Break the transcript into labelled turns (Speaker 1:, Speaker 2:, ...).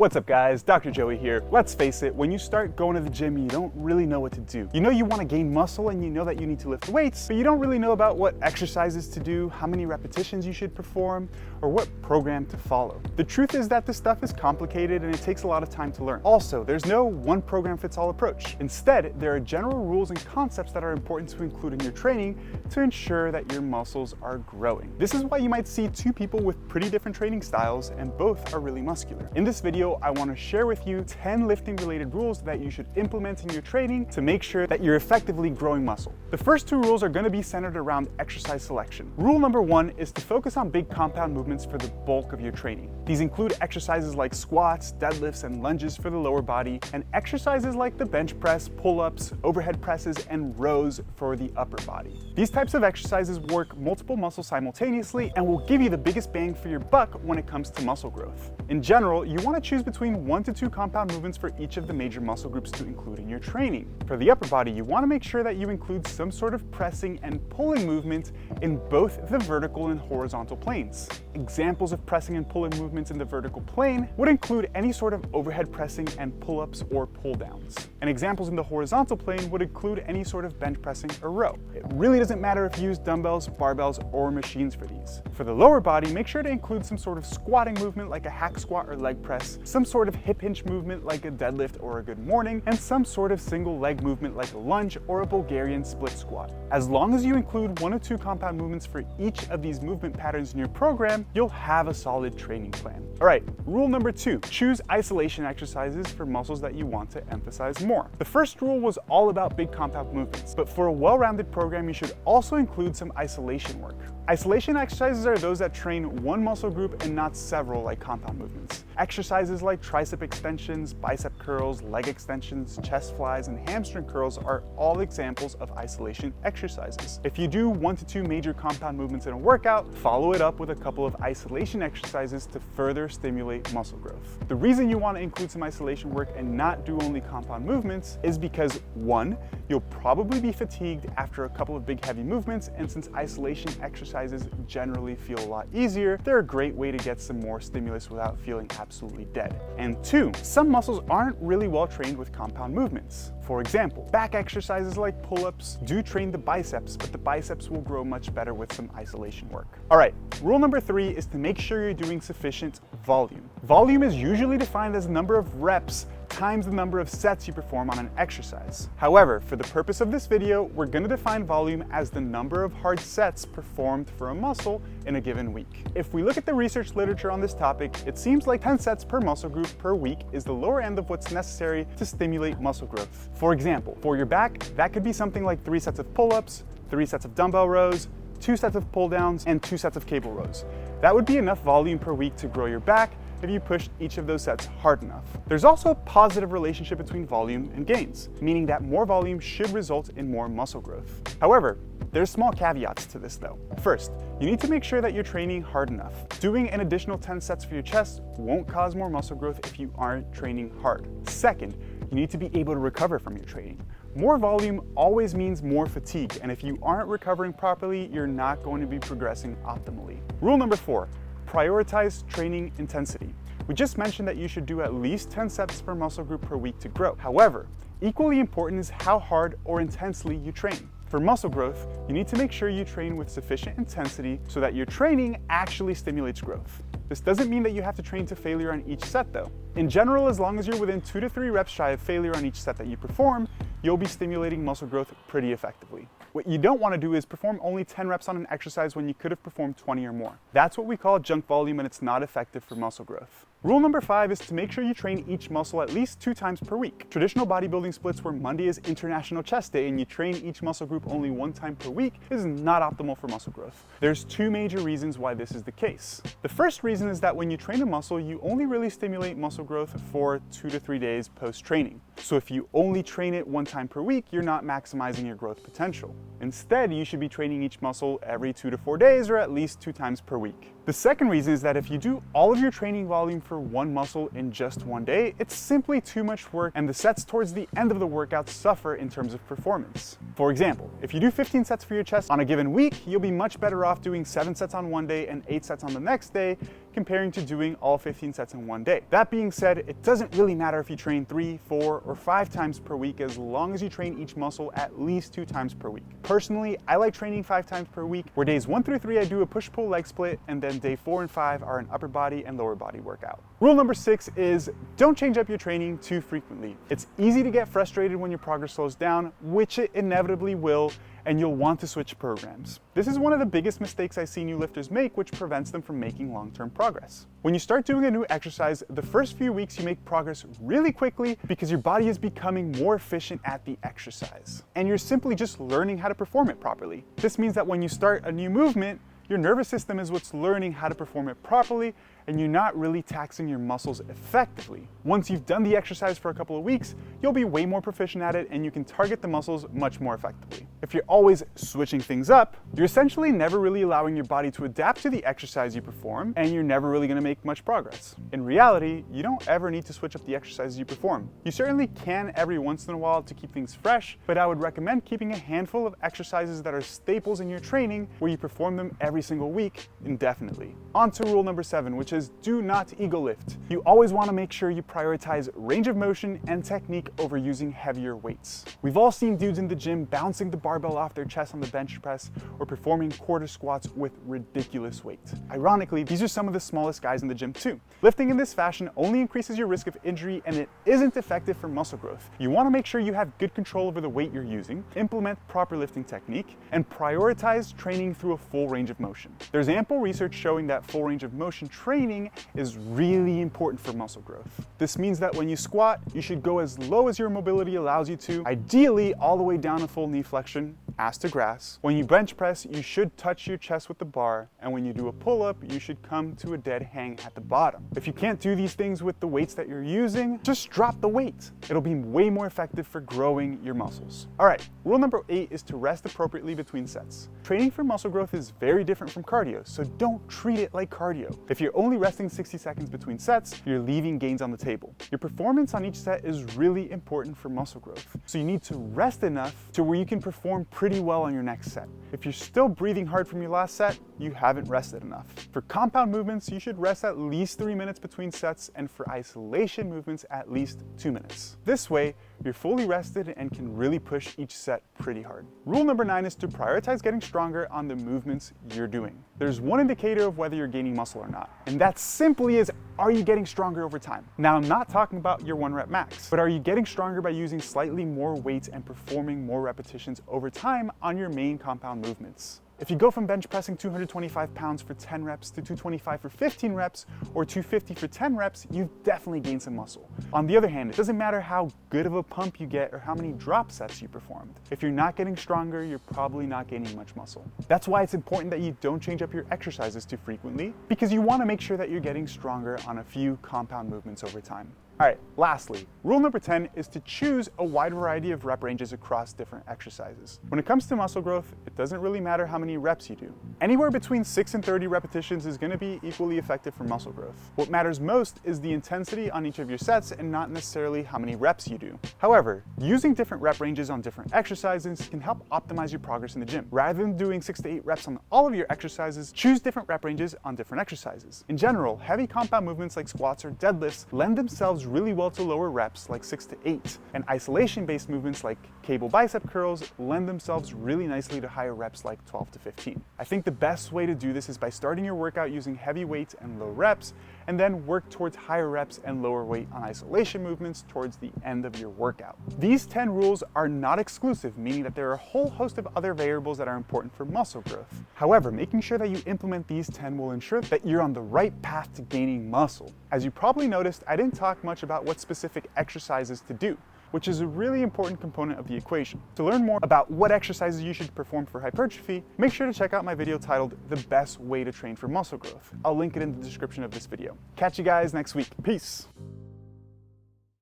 Speaker 1: What's up guys, Dr. Joey here. Let's face it, when you start going to the gym, you don't really know what to do. You know you want to gain muscle and you know that you need to lift weights, but you don't really know about what exercises to do, how many repetitions you should perform, or what program to follow. The truth is that this stuff is complicated and it takes a lot of time to learn. Also, there's no one program fits all approach. Instead, there are general rules and concepts that are important to include in your training to ensure that your muscles are growing. This is why you might see two people with pretty different training styles and both are really muscular. In this video, I want to share with you 10 lifting related rules that you should implement in your training to make sure that you're effectively growing muscle. The first two rules are going to be centered around exercise selection. Rule number one is to focus on big compound movements for the bulk of your training. These include exercises like squats, deadlifts, and lunges for the lower body, and exercises like the bench press, pull-ups, overhead presses, and rows for the upper body. These types of exercises work multiple muscles simultaneously and will give you the biggest bang for your buck when it comes to muscle growth. In general, you want to choose between 1 to 2 compound movements for each of the major muscle groups to include in your training. For the upper body, you want to make sure that you include some sort of pressing and pulling movement in both the vertical and horizontal planes. Examples of pressing and pulling movements in the vertical plane would include any sort of overhead pressing and pull-ups or pull-downs. And examples in the horizontal plane would include any sort of bench pressing or row. It really doesn't matter if you use dumbbells, barbells, or machines for these. For the lower body, make sure to include some sort of squatting movement like a hack squat or leg press, some sort of hip hinge movement like a deadlift or a good morning, and some sort of single leg movement like a lunge or a Bulgarian split squat. As long as you include 1 or 2 compound movements for each of these movement patterns in your program, you'll have a solid training plan. All right, rule number 2, choose isolation exercises for muscles that you want to emphasize more. The first rule was all about big compound movements, but for a well-rounded program, you should also include some isolation work. Isolation exercises are those that train one muscle group and not several like compound movements. Exercises like tricep extensions, bicep curls, leg extensions, chest flies, and hamstring curls are all examples of isolation exercises. If you do 1 to 2 major compound movements in a workout, follow it up with a couple of isolation exercises to further stimulate muscle growth. The reason you want to include some isolation work and not do only compound movements is because 1, you'll probably be fatigued after a couple of big heavy movements, and since isolation exercises generally feel a lot easier, they're a great way to get some more stimulus without feeling absolutely dead. And 2, some muscles aren't really well trained with compound movements. For example, back exercises like pull-ups do train the biceps, but the biceps will grow much better with some isolation work. All right, rule number 3 is to make sure you're doing sufficient volume. Volume is usually defined as the number of reps times the number of sets you perform on an exercise. However, for the purpose of this video, we're going to define volume as the number of hard sets performed for a muscle in a given week. If we look at the research literature on this topic, it seems like 10 sets per muscle group per week is the lower end of what's necessary to stimulate muscle growth. For example, for your back, that could be something like 3 sets of pull-ups, 3 sets of dumbbell rows, 2 sets of pull-downs, and 2 sets of cable rows. That would be enough volume per week to grow your back if you pushed each of those sets hard enough. There's also a positive relationship between volume and gains, meaning that more volume should result in more muscle growth. However, there's small caveats to this though. First, you need to make sure that you're training hard enough. Doing an additional 10 sets for your chest won't cause more muscle growth if you aren't training hard. Second, you need to be able to recover from your training. More volume always means more fatigue, and if you aren't recovering properly, you're not going to be progressing optimally. Rule number 4, prioritize training intensity. We just mentioned that you should do at least 10 sets per muscle group per week to grow. However, equally important is how hard or intensely you train. For muscle growth, you need to make sure you train with sufficient intensity so that your training actually stimulates growth. This doesn't mean that you have to train to failure on each set though. In general, as long as you're within 2 to 3 reps shy of failure on each set that you perform, you'll be stimulating muscle growth pretty effectively. What you don't want to do is perform only 10 reps on an exercise when you could have performed 20 or more. That's what we call junk volume, and it's not effective for muscle growth. Rule number 5 is to make sure you train each muscle at least 2 times per week. Traditional bodybuilding splits where Monday is International Chest Day and you train each muscle group only 1 time per week is not optimal for muscle growth. There's 2 major reasons why this is the case. The first reason is that when you train a muscle, you only really stimulate muscle growth for 2 to 3 days post-training. So if you only train it 1 time per week, you're not maximizing your growth potential. Instead, you should be training each muscle every 2 to 4 days or at least 2 times per week. The second reason is that if you do all of your training volume for one muscle in just one day, it's simply too much work and the sets towards the end of the workout suffer in terms of performance. For example, if you do 15 sets for your chest on a given week, you'll be much better off doing 7 sets on one day and 8 sets on the next day comparing to doing all 15 sets in one day. That being said, it doesn't really matter if you train 3, 4, or 5 times per week as long as you train each muscle at least 2 times per week. Personally, I like training 5 times per week, where days 1 through 3 I do a push-pull leg split, and then day 4 and 5 are an upper body and lower body workout. Rule number 6 is don't change up your training too frequently. It's easy to get frustrated when your progress slows down, which it inevitably will, and you'll want to switch programs. This is one of the biggest mistakes I've seen new lifters make, which prevents them from making long-term progress. When you start doing a new exercise, the first few weeks you make progress really quickly because your body is becoming more efficient at the exercise, and you're simply just learning how to perform it properly. This means that when you start a new movement, your nervous system is what's learning how to perform it properly, and you're not really taxing your muscles effectively. Once you've done the exercise for a couple of weeks, you'll be way more proficient at it and you can target the muscles much more effectively. If you're always switching things up, you're essentially never really allowing your body to adapt to the exercise you perform, and you're never really gonna make much progress. In reality, you don't ever need to switch up the exercises you perform. You certainly can every once in a while to keep things fresh, but I would recommend keeping a handful of exercises that are staples in your training where you perform them every single week indefinitely. On to rule number 7, which is do not ego lift. You always want to make sure you prioritize range of motion and technique over using heavier weights. We've all seen dudes in the gym bouncing the barbell off their chest on the bench press or performing quarter squats with ridiculous weight. Ironically, these are some of the smallest guys in the gym too. Lifting in this fashion only increases your risk of injury, and it isn't effective for muscle growth. You want to make sure you have good control over the weight you're using, implement proper lifting technique, and prioritize training through a full range of motion. There's ample research showing that full range of motion training is really important for muscle growth. This means that when you squat, you should go as low as your mobility allows you to, ideally all the way down to full knee flexion, ass to grass. When you bench press, you should touch your chest with the bar, and when you do a pull-up, you should come to a dead hang at the bottom. If you can't do these things with the weights that you're using, just drop the weight. It'll be way more effective for growing your muscles. All right, rule number 8 is to rest appropriately between sets. Training for muscle growth is very different from cardio, so don't treat it like cardio. If you're only resting 60 seconds between sets, you're leaving gains on the table. Your performance on each set is really important for muscle growth, so you need to rest enough to where you can perform pretty well on your next set. If you're still breathing hard from your last set, you haven't rested enough. For compound movements, you should rest at least 3 minutes between sets, and for isolation movements, at least 2 minutes. This way, you're fully rested and can really push each set pretty hard. Rule number 9 is to prioritize getting stronger on the movements you're doing. There's one indicator of whether you're gaining muscle or not, and that simply is, are you getting stronger over time? Now, I'm not talking about your 1 rep max, but are you getting stronger by using slightly more weights and performing more repetitions over time on your main compound movements? If you go from bench pressing 225 pounds for 10 reps to 225 for 15 reps or 250 for 10 reps, you've definitely gained some muscle. On the other hand, it doesn't matter how good of a pump you get or how many drop sets you performed. If you're not getting stronger, you're probably not gaining much muscle. That's why it's important that you don't change up your exercises too frequently, because you want to make sure that you're getting stronger on a few compound movements over time. All right, lastly, rule number 10 is to choose a wide variety of rep ranges across different exercises. When it comes to muscle growth, it doesn't really matter how many reps you do. Anywhere between 6 and 30 repetitions is going to be equally effective for muscle growth. What matters most is the intensity on each of your sets and not necessarily how many reps you do. However, using different rep ranges on different exercises can help optimize your progress in the gym. Rather than doing 6 to 8 reps on all of your exercises, choose different rep ranges on different exercises. In general, heavy compound movements like squats or deadlifts lend themselves really well to lower reps like 6 to 8, and isolation-based movements like cable bicep curls lend themselves really nicely to higher reps like 12 to 15. I think the best way to do this is by starting your workout using heavy weights and low reps, and then work towards higher reps and lower weight on isolation movements towards the end of your workout. These 10 rules are not exclusive, meaning that there are a whole host of other variables that are important for muscle growth. However, making sure that you implement these 10 will ensure that you're on the right path to gaining muscle. As you probably noticed, I didn't talk much about what specific exercises to do, which is a really important component of the equation. To learn more about what exercises you should perform for hypertrophy, make sure to check out my video titled The Best Way to Train for Muscle Growth. I'll link it in the description of this video. Catch you guys next week. Peace.